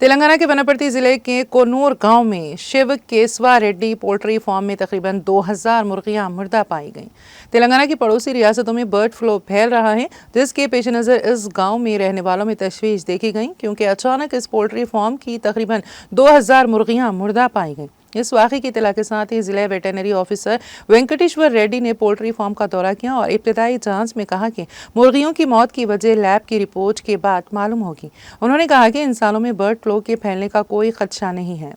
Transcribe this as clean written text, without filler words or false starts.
तेलंगाना के वनपर्ती जिले के कोनूर गांव में शिव केसवा रेड्डी पोल्ट्री फार्म में तकरीबन 2000 मुर्गियां मुर्दा पाई गईं। तेलंगाना की पड़ोसी रियासतों में बर्ड फ्लू फैल रहा है, जिसके पेश नज़र इस गांव में रहने वालों में तशवीश देखी गई, क्योंकि अचानक इस पोल्ट्री फार्म की तकरीबन 2000 मुर्गियां मुर्दा पाई गईं। इस वाक़े की इत्तला के साथ ही जिला वेटरनरी ऑफिसर वेंकटेश्वर रेड्डी ने पोल्ट्री फार्म का दौरा किया और इब्तदाई जांच में कहा कि मुर्गियों की मौत की वजह लैब की रिपोर्ट के बाद मालूम होगी। उन्होंने कहा कि इंसानों में बर्ड फ्लू के फैलने का कोई खदशा नहीं है।